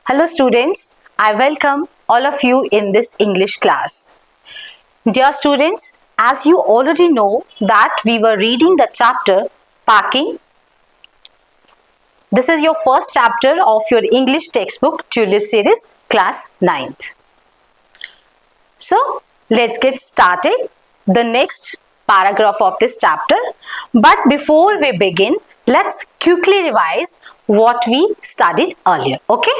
Hello students, I welcome all of you in this English class. Dear students, as you already know that we were reading the chapter Parking. This is your first chapter of your English textbook Tulip series class 9th. So let's get started the next paragraph of this chapter. But before we begin, let's quickly revise what we studied earlier. Okay?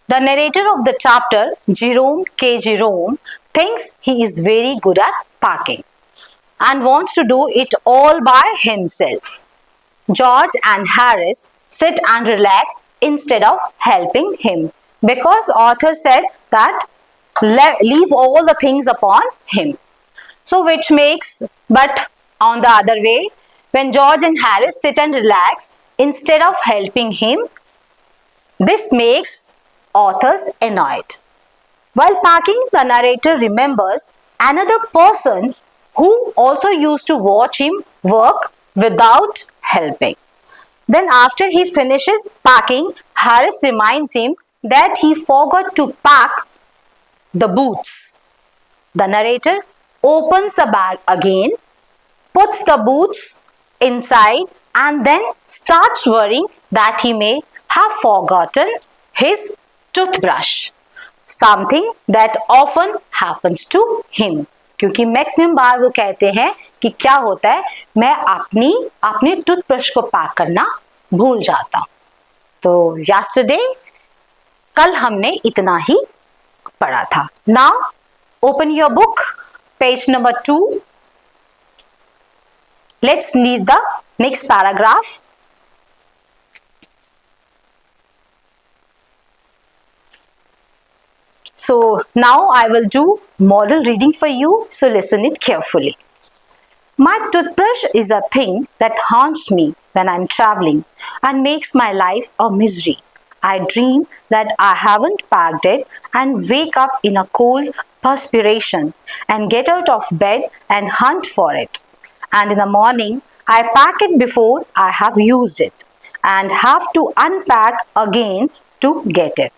The narrator of the chapter, Jerome K. Jerome, thinks he is very good at parking and wants to do it all by himself. George and Harris sit and relax instead of helping him because author said that leave all the things upon him. So which makes, but on the other way, when George and Harris sit and relax instead of helping him, this makes authors annoyed. While parking, the narrator remembers another person who also used to watch him work without helping. Then after he finishes packing, Harris reminds him that he forgot to pack the boots. The narrator opens the bag again, puts the boots inside and then starts worrying that he may have forgotten his toothbrush, something that often happens to him. क्योंकि maximum बार वो कहते हैं कि क्या होता है, मैं अपने टूथब्रश को पैक करना भूल जाता हूं. तो yesterday कल हमने इतना ही पढ़ा था. Now open your book, page number 2. Let's read the next paragraph. So now I will do model reading for you, so listen it carefully. My toothbrush is a thing that haunts me when I'm traveling and makes my life a misery. I dream that I haven't packed it and wake up in a cold perspiration and get out of bed and hunt for it. And in the morning, I pack it before I have used it and have to unpack again to get it.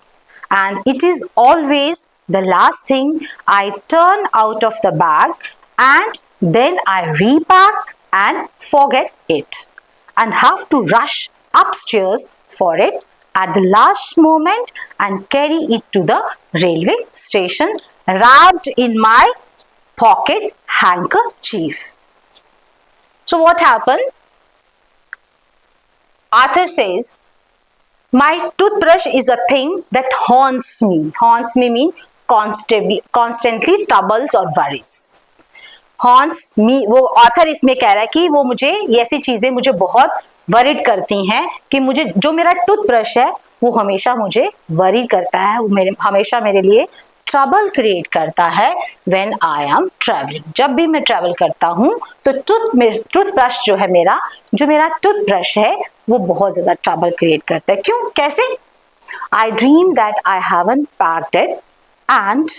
And it is always the last thing I turn out of the bag and then I repack and forget it and have to rush upstairs for it at the last moment and carry it to the railway station wrapped in my pocket handkerchief. So what happened? Arthur says, my toothbrush is a thing that haunts me. Haunts me means constantly troubles or worries. Haunts me, वो author इसमें कह रहा है कि वो मुझे ऐसी चीजें मुझे बहुत worried करती हैं कि मुझे जो मेरा टूथब्रश है वो हमेशा मुझे worry करता है, वो हमेशा मेरे लिए ट्रबल क्रिएट करता है व्हेन आई एम ट्रैवलिंग. जब भी मैं ट्रैवल करता हूँ तो टूथब्रश जो है जो मेरा टूथब्रश है वो बहुत ज्यादा ट्रबल क्रिएट करता है. क्यों, कैसे? आई dream that I haven't packed it and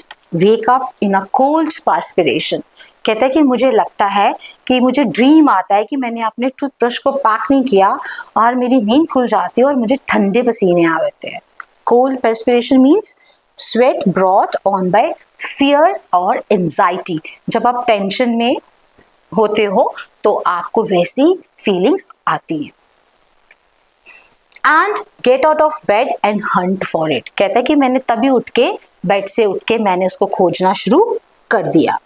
wake up in a cold perspiration. कहता है कि मुझे लगता है कि मुझे ड्रीम आता है कि मैंने अपने टूथब्रश को पैक नहीं किया और मेरी नींद खुल जाती है और मुझे ठंडे पसीने आते हैं. Cold perspiration means sweat brought on by fear और anxiety. जब आप टेंशन में होते हो तो आपको वैसी फीलिंग्स आती हैं. And get out of bed and hunt for it. कहता है कि मैंने तभी बेड से उठ के मैंने उसको खोजना शुरू कर दिया.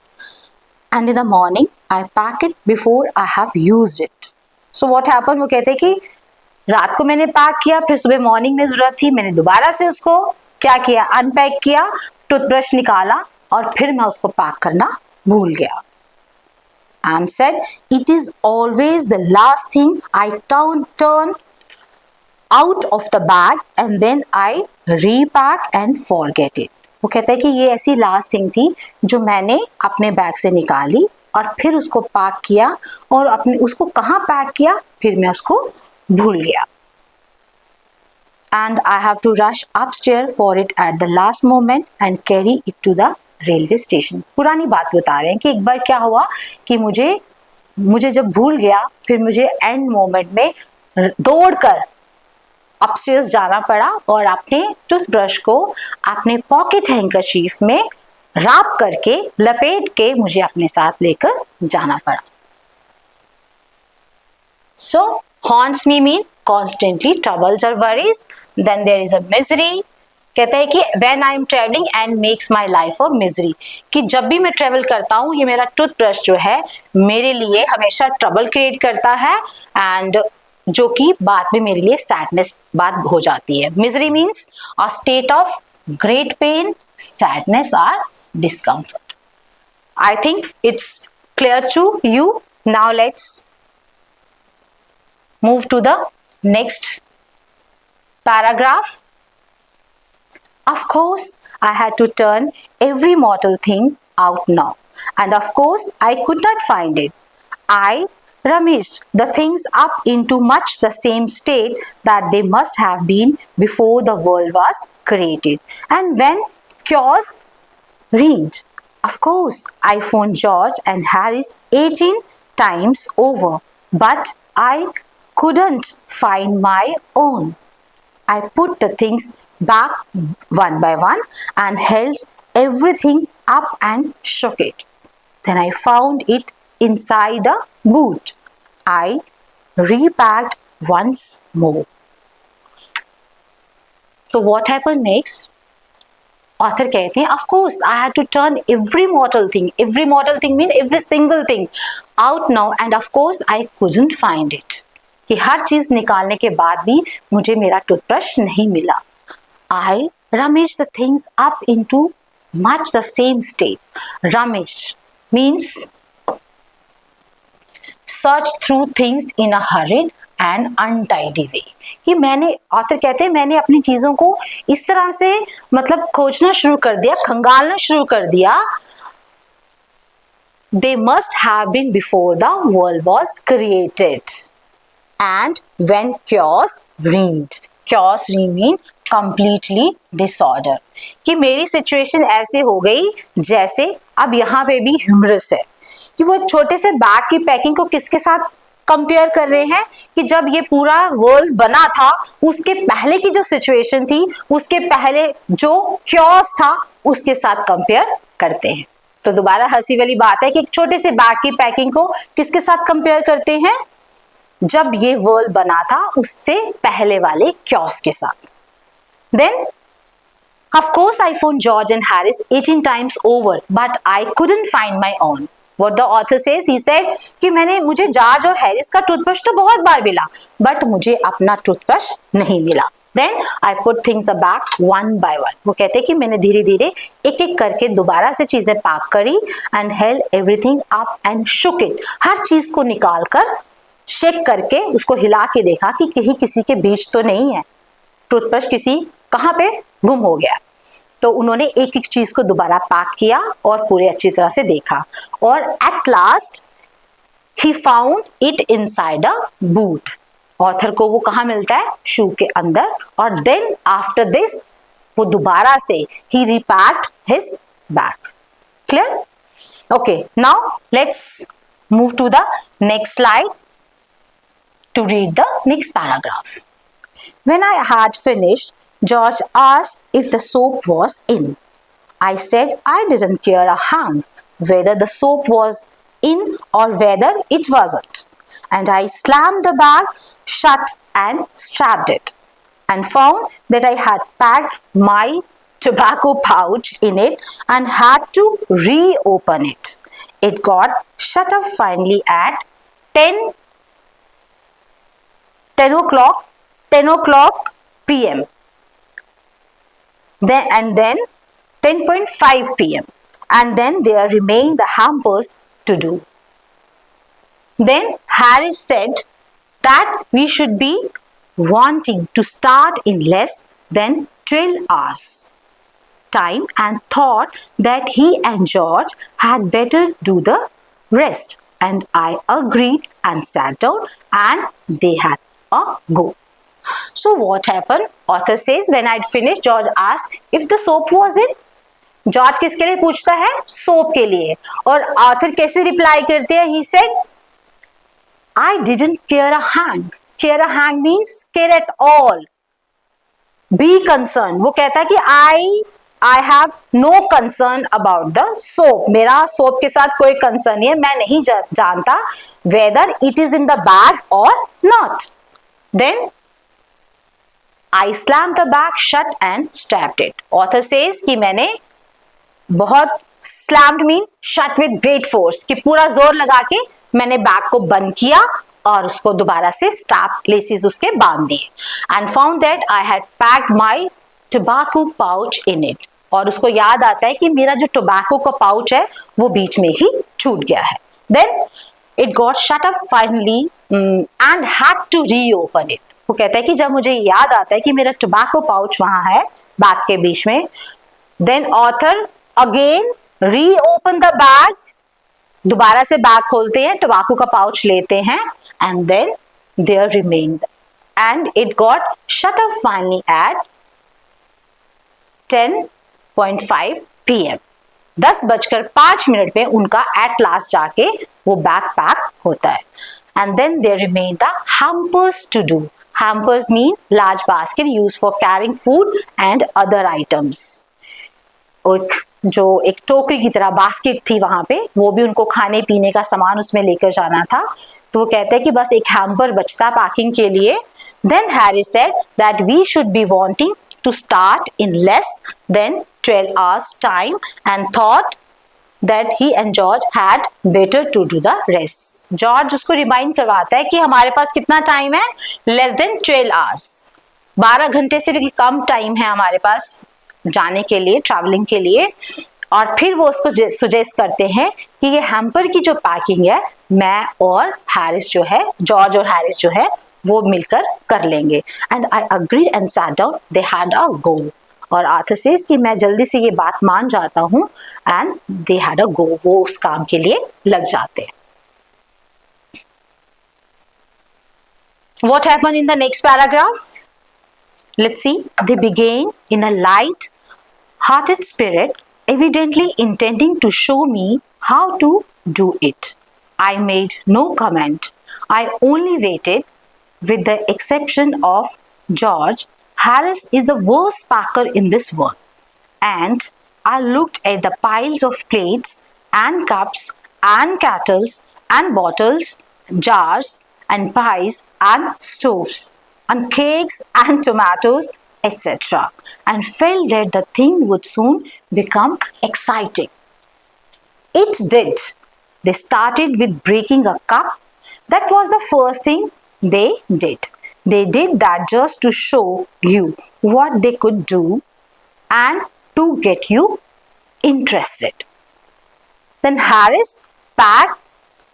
And in the morning I pack it before I have used it. So what happened? वो कहते हैं कि रात को मैंने पैक किया, फिर सुबह मॉर्निंग में जरूरत थी, मैंने दोबारा से उसको क्या किया, अनपैक किया, टूथब्रश निकाला और फिर मैं उसको पैक करना भूल गया. And said, it is always the last thing I turn out of the bag and then I repack and forget it. वो कहता है कि ये ऐसी लास्ट थिंग थी जो मैंने अपने बैग से निकाली और फिर उसको पैक किया और उसको कहाँ पैक किया फिर मैं उसको भूल गया. And I have to rush upstairs for it at the last moment and carry it to the railway station. पुरानी बात बता रहे हैं कि एक बार क्या हुआ कि मुझे जब भूल गया फिर मुझे एंड मोमेंट में दौड़कर अपस्टेयर्स जाना पड़ा और अपने टूथब्रश को अपने पॉकेट हैंकरचीफ में रैप करके लपेट के मुझे अपने साथ लेकर जाना पड़ा. So haunts me mean constantly troubles or worries. Then there is a misery. कहता है कि when I am traveling and makes my life a misery, कि जब भी मैं ट्रेवल करता हूँ ये मेरा टूथब्रश जो है मेरे लिए हमेशा ट्रबल क्रिएट करता है एंड जो कि बाद में मेरे लिए सैडनेस बात हो जाती है. Misery means a state of great pen, sadness और discomfort. I think it's clear to you. Now let's move to the next paragraph. Of course, I had to turn every mortal thing out now, and of course, I could not find it. I rummaged the things up into much the same state that they must have been before the world was created. And when chaos reigned, of course, I phoned George and Harris 18 times over, but I couldn't find my own. I put the things back one by one and held everything up and shook it. Then I found it inside a boot. I repacked once more. So what happened next? Author कहते हैं, of course I had to turn every mortal thing mean every single thing out now, and of course I couldn't find it. कि हर चीज निकालने के बाद भी मुझे मेरा टूथब्रश नहीं मिला. I rummaged the things up into much the same state. Rummaged means search through things in a hurried and untidy way. कि मैंने, ऑथर कहते हैं, मैंने अपनी चीजों को इस तरह से मतलब खोजना शुरू कर दिया, खंगालना शुरू कर दिया. They must have been before the world was created. And when chaos reigned, chaos mean completely disorder. कि मेरी सिचुएशन ऐसे हो गई जैसे अब यहाँ पे भी ह्यूमरस है कि वो एक छोटे से बैग की पैकिंग को किसके साथ कंपेयर कर रहे हैं कि जब ये पूरा वर्ल्ड बना था उसके पहले की जो सिचुएशन थी, उसके पहले जो chaos था उसके साथ कंपेयर करते हैं. तो दोबारा हंसी वाली बात है कि एक छोटे से बैग की पैकिंग को किसके साथ कंपेयर करते हैं, जब ये वर्ल्ड बना था उससे पहले वाले chaos के साथ. Then, of course, I phoned George and Harris 18 times over, but I couldn't find my own. What the author says, he said कि मुझे जॉर्ज और हैरिस का टूथब्रश तो बहुत बार मिला, बट मुझे अपना टूथब्रश नहीं मिला. Then I put things back one by one. वो कहते हैं कि मैंने धीरे धीरे एक एक करके दोबारा से चीजें पैक करी and held everything up and shook it. हर चीज को निकाल कर शेक करके उसको हिला के देखा कि कहीं किसी के बीच तो नहीं है, टूथब्रश किसी कहाँ पे गुम हो गया. तो उन्होंने एक एक चीज को दोबारा पैक किया और पूरे अच्छी तरह से देखा और at last he found it inside a boot. Author को वो कहाँ मिलता है, शू के अंदर. और देन आफ्टर दिस वो दोबारा से ही repacked his bag. Clear? Okay, now let's move to the next slide to read the next paragraph. When I had finished, George asked if the soap was in. I said I didn't care a hang whether the soap was in or whether it wasn't. And I slammed the bag shut and strapped it and found that I had packed my tobacco pouch in it and had to reopen it. It got shut up finally at 10 o'clock p.m. Then 10:05 p.m. and then there remained the hampers to do. Then Harris said that we should be wanting to start in less than 12 hours time and thought that he and George had better do the rest, and I agreed and sat down and they had a go. So what happened? Author says when I'd finished, George asked if the soap was in. George किसके लिए पूछता है? Soap के लिए. और author कैसे reply करते हैं? He said, I didn't care a hang. Care a hang means care at all. Be concern, वो कहता है कि I have no concern about the soap, मेरा सोप के साथ कोई कंसर्न नहीं है, मैं नहीं जानता whether it is in the bag और not. Then I slam the bag shut and strapped it. Author says कि मैंने बहुत, slammed mean shut with great force, कि पूरा जोर लगा के मैंने बैग को बंद किया और उसको दोबारा से स्टैप लेसेस उसके बांध दिए। And found that I had packed my tobacco pouch in it, और उसको याद आता है कि मेरा जो टोबैको का पाउच है वो बीच में ही छूट गया है। Then it got shut up finally and had to reopen it. वो कहता है कि जब मुझे याद आता है कि मेरा टोबैको पाउच वहां है बैग के बीच में, then author again reopen the bag, दोबारा से बैग खोलते हैं, टोबैको का पाउच लेते हैं, and then there remained and it got shut up finally at 10:05 PM। 10:05 पे उनका एट लास्ट जाके वो बैग पैक होता है। And then there remain the hampers to do. Hampers mean large basket use for carrying food and other items. जो एक टोकरी की तरह बास्केट थी वहां पे, वो भी उनको खाने पीने का सामान उसमें लेकर जाना था। तो वो कहते हैं कि बस एक हैम्पर बचता पैकिंग के लिए। Then Harry said that we should be wanting to start in less than 12 hours time and thought that he and George had better to do the rest। George उसको रिमाइंड करवाता है कि हमारे पास कितना time है, less than 12 hours, 12 घंटे से भी कम टाइम है हमारे पास जाने के लिए, ट्रैवलिंग के लिए। और फिर वो उसको सुजेस्ट करते हैं कि ये हैम्पर की जो पैकिंग है मैं और हैरिस जो है, जॉर्ज और हैरिस जो है वो मिलकर कर लेंगे। And I agreed and sat down, they had a go. और आर्थर सेज कि मैं जल्दी से ये बात मान जाता हूँ, एंड दे हैड अ गो, वो उस काम के लिए लग जाते हैं। What happened in the next paragraph? Let's see. They began in a light-hearted spirit, evidently intending to show me how to do it. I made no comment. I only waited. With the exception of George, Harris is the worst packer in this world. And I looked at the piles of plates and cups and kettles and bottles, jars and pies and stoves and cakes and tomatoes, etc. and felt that the thing would soon become exciting. It did. They started with breaking a cup. That was the first thing they did. They did that just to show you what they could do and to get you interested. Then Harris packed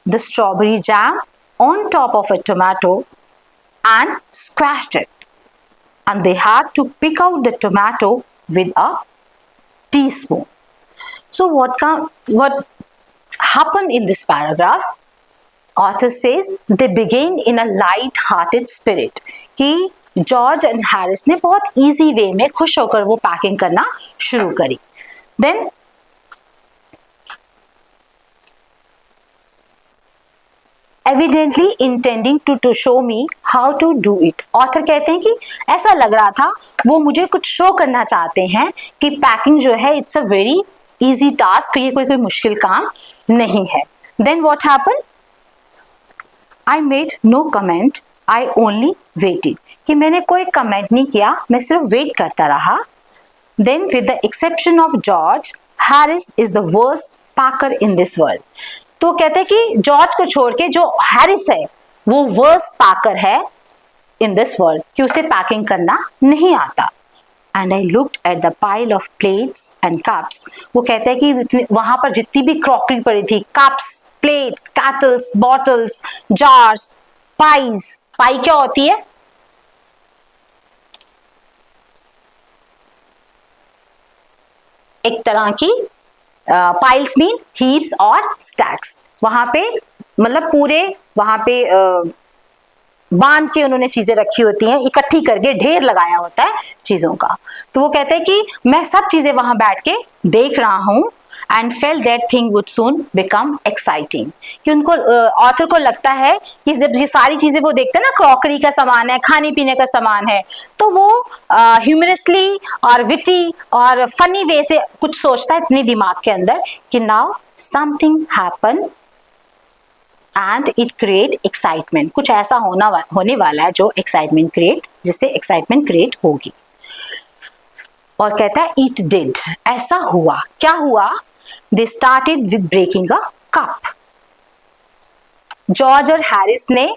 the strawberry jam on top of a tomato and squashed it. And they had to pick out the tomato with a teaspoon. So what happened in this paragraph? Author says they began in a light-hearted spirit, कि George and Harris ने बहुत easy way में खुश होकर वो packing करना शुरू करी। Then evidently intending to show me how to do it. Author कहते हैं कि ऐसा लग रहा था वो मुझे कुछ शो करना चाहते हैं कि पैकिंग जो है it's a very easy task, ये कोई मुश्किल काम नहीं है। Then what happen? I made no comment, I only waited, कि मैंने कोई कमेंट नहीं किया, मैं सिर्फ वेट करता रहा। Then with the exception of George, Harris is the worst packer in this world। तो कहते हैं कि जॉर्ज को छोड़ के जो हैरिस है वो वर्स्ट पैकर है in this world, कि उसे पैकिंग करना नहीं आता। And I looked at the pile of plates and cups। वो कहते हैं कि वहां पर जितनी भी क्रॉकरी पड़ी थी, cups, plates, kettles, bottles, jars, pies. Pie क्या होती है? एक तरह की पाइल्स मीन हीप्स और स्टैक्स। वहां पे मतलब पूरे वहां पे बांध के उन्होंने चीजें रखी होती हैं, इकट्ठी करके ढेर लगाया होता है चीजों का। तो वो कहते हैं कि मैं सब चीजें वहां बैठ के देख रहा हूं, and felt that thing would soon become exciting. कि उनको ऑथर को लगता है कि जब ये सारी चीजें वो देखते हैं ना, क्रॉकरी का सामान है, खाने पीने का सामान है, तो वो ह्यूमरसली और विटी और फनी वे से कुछ सोचता है अपने दिमाग के अंदर कि now something happen and it create excitement, कुछ ऐसा होने वाला है जो एक्साइटमेंट क्रिएट, जिससे एक्साइटमेंट क्रिएट होगी. और कहता है इट डिड, ऐसा हुआ. क्या हुआ? They started with breaking a cup. George और हैरिस ने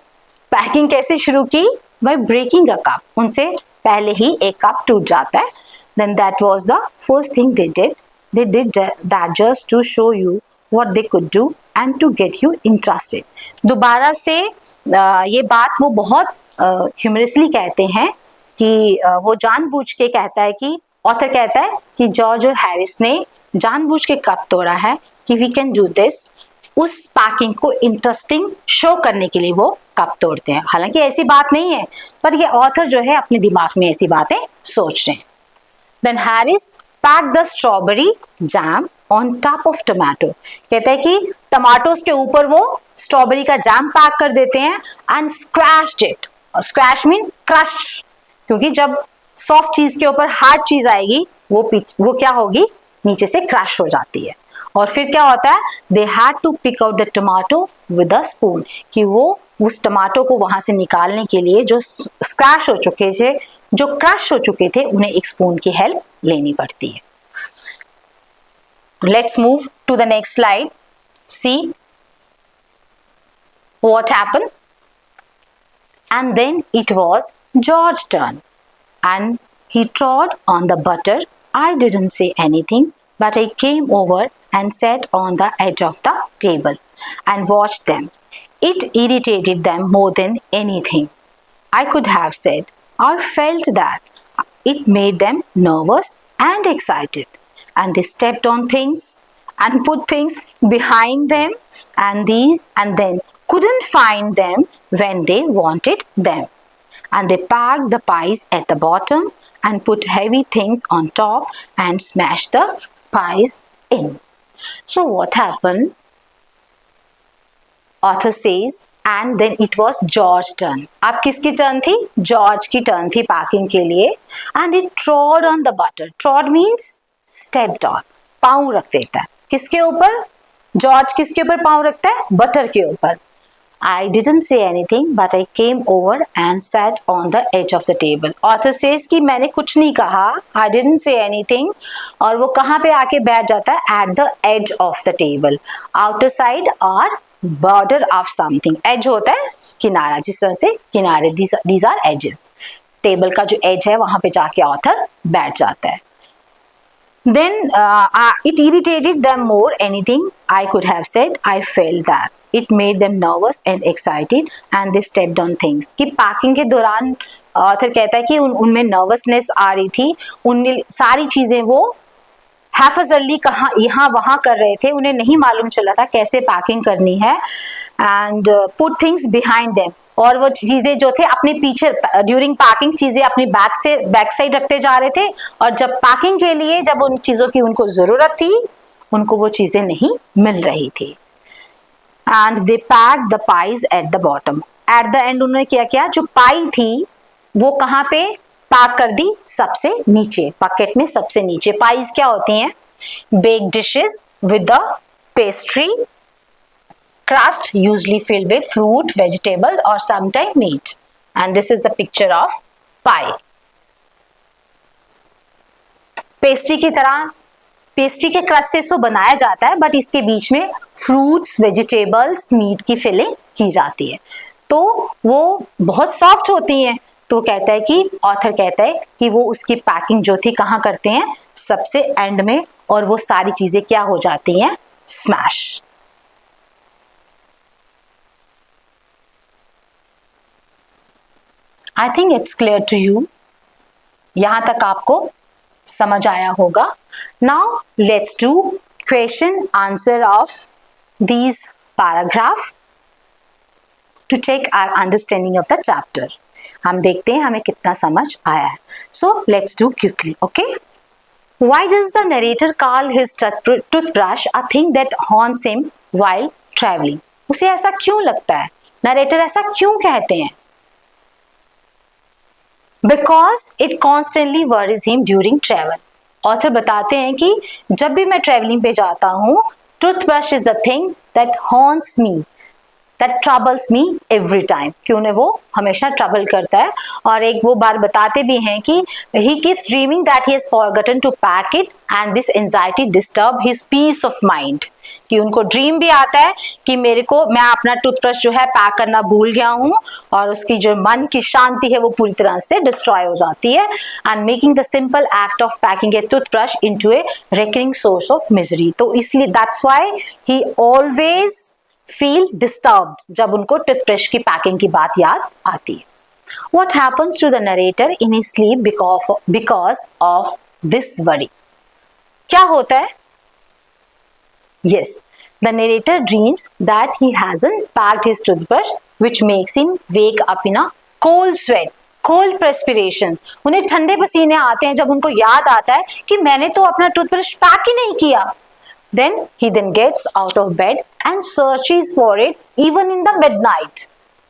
पैकिंग कैसे शुरू की? By breaking a cup. उनसे पहले ही एक कप टूट जाता है. Then that was the first thing they did. They did that just to show you what they could do and to get you interested. दोबारा से ये बात वो बहुत ह्यूमरसली कहते हैं कि वो जानबूझ के कहता है कि ऑथर कहता है कि जॉर्ज और हैरिस ने जानबूझ के कप तोड़ा है कि वी कैन डू दिस. उस पैकिंग को इंटरेस्टिंग शो करने के लिए वो कप तोड़ते हैं. हालांकि ऐसी बात नहीं है, पर ये ऑथर जो है अपने दिमाग में ऐसी बातें सोच रहे हैं. Then Harris pack the strawberry jam on top of tomato. कहता है कि टमाटोज के ऊपर वो स्ट्रॉबेरी का जैम पैक कर देते हैं and scratched it. Scratch mean crushed, क्योंकि जब सॉफ्ट चीज के ऊपर हार्ड चीज आएगी वो क्या होगी? नीचे से क्रश हो जाती है. और फिर क्या होता है? They had to pick out the tomato with a spoon, कि वो उस टमाटो को वहां से निकालने के लिए जो स्क्रैच हो चुके थे, जो क्रश हो चुके थे, उन्हें एक स्पून की हेल्प लेनी पड़ती है. Let's move to the next slide. See what happened. And then it was George turn and he trod on the butter. I didn't say anything, but I came over and sat on the edge of the table and watched them. It irritated them more than anything I could have said. I felt that it made them nervous and excited, and they stepped on things and put things behind them, and then couldn't find them when they wanted them. And they packed the pies at the bottom and put heavy things on top and smashed the pies in. So what happened? Author says, and then it was George's turn. अब किसकी turn थी? George की turn थी packing के लिए. And it trod on the butter. Trod means stepped on. पाँव रख देता है. किसके ऊपर? जॉर्ज किसके ऊपर पाँव रखता है? बटर के ऊपर. I didn't say anything, but I came over and sat on the edge of the table. Author says कि मैंने कुछ नहीं कहा. I didn't say anything. और वो कहाँ पे आके बैठ जाता है? At the edge of the table. Outer side or border of something. Edge होता है किनारा, जिस तरह से किनारे. These are edges. टेबल का जो edge है वहाँ पे जाके ऑथर बैठ जाता है. Then it irritated them more anything I could have said. I felt that it made them nervous and excited and they stepped on things. कि पैकिंग के दौरान ऑथर कहता है कि उनमें नर्वसनेस आ रही थी. उनमें सारी चीजें वो हैफजर्ली कहाँ यहाँ वहाँ कर रहे थे. उन्हें नहीं मालूम चला था कैसे पैकिंग करनी है. And put things behind them. और वो चीजें जो थे अपने पीछे ड्यूरिंग पैकिंग चीजें अपनी बैक साइड रखते जा रहे थे. और जब पैकिंग के लिए जब उन चीजों की उनको जरूरत थी, उनको वो चीजें नहीं मिल रही थी. And they packed the pies at the bottom. At the end उन्होंने क्या किया? जो पाई थी वो कहाँ पे पैक कर दी? सबसे नीचे, पॉकेट में सबसे नीचे. पाइज क्या होती हैं? baked dishes with the pastry crust usually filled with fruit, vegetable or sometimes meat. And this is the picture of pie. Pastry की तरह पेस्ट्री के क्रस्ट से इसको बनाया जाता है, बट इसके बीच में फ्रूट्स, वेजिटेबल्स, मीट की फिलिंग की जाती है. तो वो बहुत सॉफ्ट होती हैं. तो कहता है कि ऑथर कहता है कि वो उसकी पैकिंग जो थी कहाँ करते हैं? सबसे एंड में. और वो सारी चीजें क्या हो जाती हैं? Smash. I think it's clear to you. यहां तक आपको समझ आया होगा. Now let's do question answer of these paragraph to take our understanding of the chapter. हम देखते हैं हमें कितना समझ आया है. So let's do quickly. Okay, Why does the narrator call his toothbrush a thing that haunts him while traveling? उसे ऐसा क्यों लगता है? नरेटर ऐसा क्यों कहते हैं? Because it constantly worries him during travel. Author बताते हैं कि जब भी मैं ट्रेवलिंग पे जाता हूँ, toothbrush is the thing that haunts me, that troubles me every time, कि उन्हें वो हमेशा ट्रबल करता है। और एक वो बार बताते भी हैं कि he keeps dreaming that he has forgotten to pack it and this anxiety disturb his peace of mind, कि उनको ड्रीम भी आता है कि मैं अपना टूथब्रश जो है पैक करना भूल गया हूँ, और उसकी जो मन की शांति है वो पूरी तरह से डिस्ट्रॉय हो जाती है। And making the simple act of packing A toothbrush into A recurring source of misery. तो इसलिए that's why he always feel disturbed जब उनको टूथब्रश की पैकिंग की बात याद आती है। What happens to the narrator in his sleep because of this worry? क्या होता है? Yes, the narrator dreams that he hasn't packed his toothbrush, which makes him wake up in a cold sweat, cold perspiration. उन्हें ठंडे पसीने आते हैं जब उनको याद आता है कि मैंने तो अपना टूथब्रश पैक ही नहीं किया। Then he gets out of bed and searches for it even in the midnight.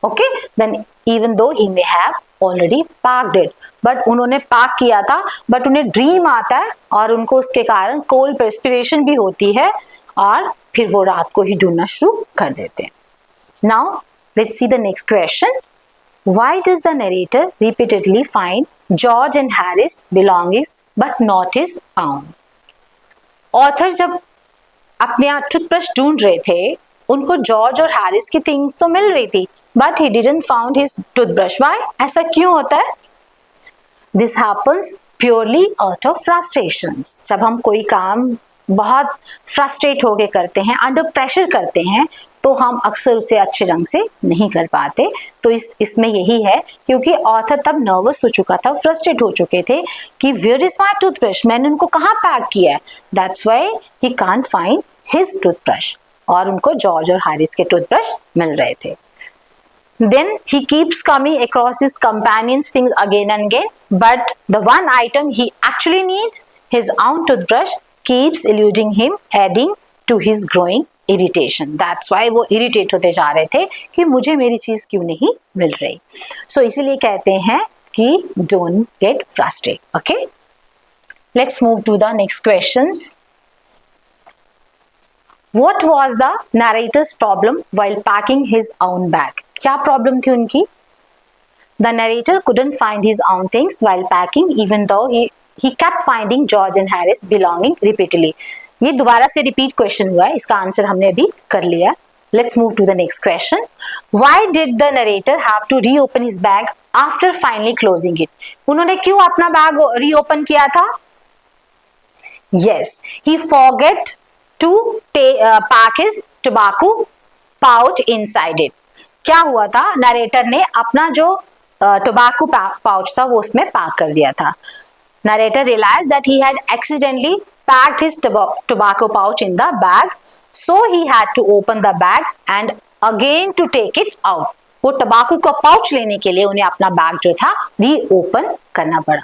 Okay, then even though he may have already packed it, but उन्होंने पैक किया था, but उन्हें ड्रीम आता है और उनको उसके कारण कोल्ड perspiration भी होती है और फिर वो रात को ही ढूंढना शुरू कर देते हैं। Now let's see the next question. Why does the narrator repeatedly find George and Harris belongings but not his own? Author जब अपने टूथब्रश ढूंढ रहे थे, उनको जॉर्ज और हैरिस की थिंग्स तो मिल रही थी, but he didn't found his toothbrush. Why? ऐसा क्यों होता है? This happens purely out of frustrations. जब हम कोई काम बहुत फ्रस्ट्रेट होके करते हैं, अंडर प्रेशर करते हैं, तो हम अक्सर उसे अच्छे ढंग से नहीं कर पाते। तो इसमें यही है, क्योंकि ऑथर तब नर्वस हो चुका था, फ्रस्ट्रेट हो चुके थे कि वेयर इज माई टूथब्रश, मैंने उनको कहाँ पैक किया है। That's why he can't find his toothbrush, और उनको जॉर्ज और हैरिस के टूथब्रश मिल रहे थे। Then he keeps coming across his companion's things again and again, but the one item he actually needs, his own toothbrush, keeps eluding him, adding to his growing irritation. That's why वो irritate होते जा रहे थे कि मुझे मेरी चीज क्यों नहीं मिल रही। So इसीलिए कहते हैं कि don't get frustrated. Okay? Let's move to the next questions. What was the narrator's problem while packing his own bag? क्या प्रॉब्लम थी उनकी? The narrator couldn't find his own things while packing, even though he kept finding George and Harris belonging repeatedly. ये दोबारा से repeat question हुआ है, इसका answer हमने अभी कर लिया। Let's move to the next question. Why did the narrator have to reopen his bag after finally closing it? उन्होंने क्यों अपना बैग रीओपन किया था? Yes, he forgot to pack his tobacco pouch inside it. क्या हुआ था? Narrator ने अपना जो टोबैको पाउच था वो उसमें पैक कर दिया था। Narrator realized that he had accidentally packed his tobacco pouch in the bag, so he had to open the bag and again to take it out. वो टोबैको का पाउच लेने के लिए उन्हें अपना बैग जो था रीओपन करना पड़ा।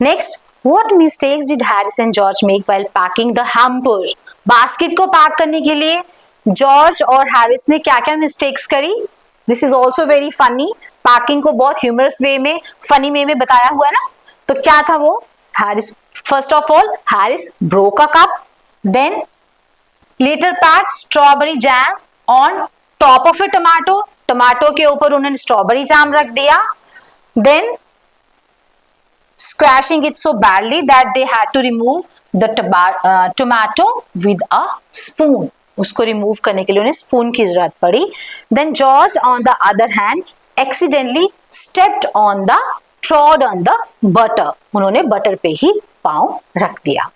Next, what mistakes did Harris and George make while packing the hamper? Basket को पैक करने के लिए जॉर्ज और हैरिस ने क्या क्या मिस्टेक्स करी? This is also very funny. Packing को बहुत ह्यूमरस वे में, फनी वे में बताया हुआ है ना। तो क्या था वो? Harris, first of all Harris broke a cup, then later pack strawberry jam on top of a tomato, tomato के ऊपर उन्होंने स्ट्रॉबेरी जैम रख दिया, then squashing it so badly that they had to remove the tomato with a spoon. उसको remove करने के लिए उन्हें स्पून की जरूरत पड़ी। Then George on the other hand accidentally stepped on the trod on the butter, उन्होंने butter पे ही पांव रख दिया।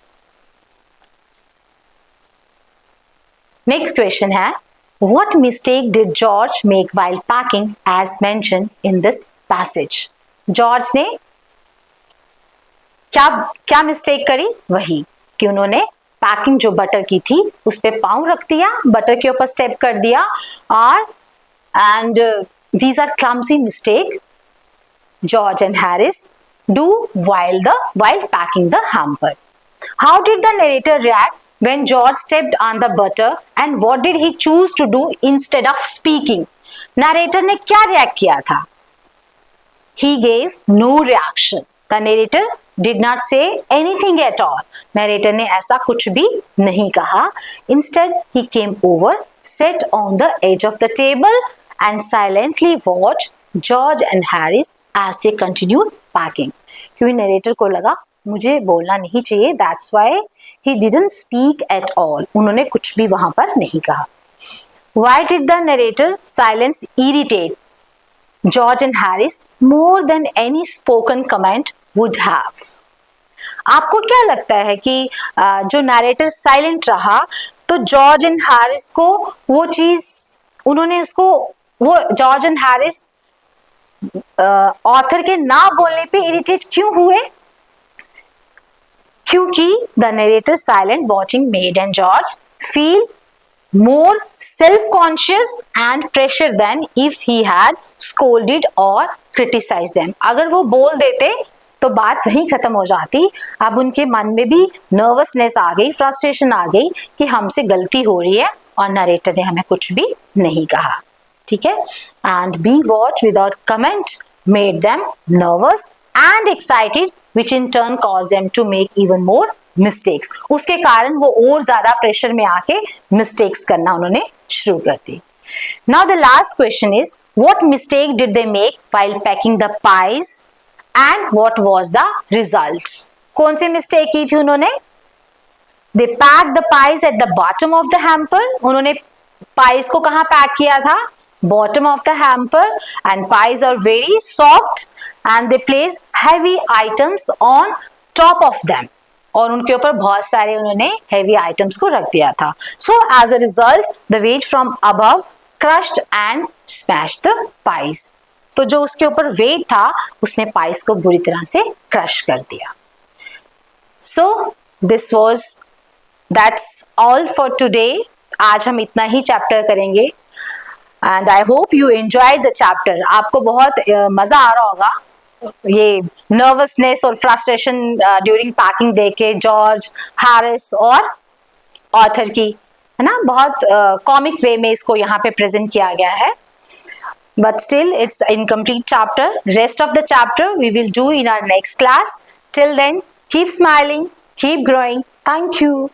नेक्स्ट क्वेश्चन है, what mistake did George make while packing as mentioned in this passage? George ने क्या मिस्टेक करी? वही कि उन्होंने पैकिंग जो बटर की थी उस पे पाँव रख दिया, बटर के ऊपर स्टेप कर दिया, और and these are clumsy mistake George and Harris do while packing the hamper. How did the narrator react when George stepped on the butter and what did he choose to do instead of speaking? Narrator ने क्या react किया था? He gave no reaction. The narrator did not say anything at all. Narrator ने ऐसा कुछ भी नहीं कहा. Instead, he came over, sat on the edge of the table and silently watched George and Harris as they continued packing. क्योंकि narrator को लगा मुझे बोलना नहीं चाहिए, that's why he didn't speak at all. उन्होंने कुछ भी वहां पर नहीं कहा. Why did the narrator silence irritate George and Harris more than any spoken comment would have? आपको क्या लगता है कि जो नरेटर साइलेंट रहा तो जॉर्ज एंड हैरिस को वो चीज उन्होंने उसको वो जॉर्ज एंड हैरिस ऑथर के ना बोलने पे इरिटेट क्यों हुए? क्योंकि the narrator silent watching made and George feel more self-conscious and pressure than if he had scolded or criticized them. अगर वो बोल देते तो बात वहीं खत्म हो जाती. अब उनके मन में भी नर्वसनेस आ गई, फ्रस्ट्रेशन आ गई कि हमसे गलती हो रही है और नरेटर ने हमें कुछ भी नहीं कहा. ठीक है. And being watched without comment made them nervous and excited, which in turn caused them to make even more mistakes. उसके कारण वो और ज्यादा प्रेशर में आके मिस्टेक्स करना उन्होंने शुरू कर दी. Now the last question is what mistake did they make while packing the pies and what was the result? कौन सी मिस्टेक की थी उन्होंने? They pack the pies at the bottom of the hamper. उन्होंने पाइज को कहाँ pack किया था? Bottom of the hamper. And pies are very soft and they place heavy items on top of them. और उनके ऊपर बहुत सारे उन्होंने हेवी आइटम्स को रख दिया था. So as a result the weight from above crushed and smashed the pies. तो जो उसके ऊपर वेट था उसने पाइस को बुरी तरह से क्रश कर दिया. So that's all for today. आज हम इतना ही चैप्टर करेंगे and I hope you enjoy the chapter. आपको बहुत मजा आ रहा होगा ये नर्वसनेस और फ्रस्ट्रेशन ड्यूरिंग पैकिंग देके जॉर्ज, हैरिस और ऑथर की, है ना. बहुत कॉमिक वे में इसको यहाँ पे प्रेजेंट किया गया है. But still it's incomplete chapter. Rest of the chapter we will do in our next class. Till then keep smiling, keep growing. Thank you.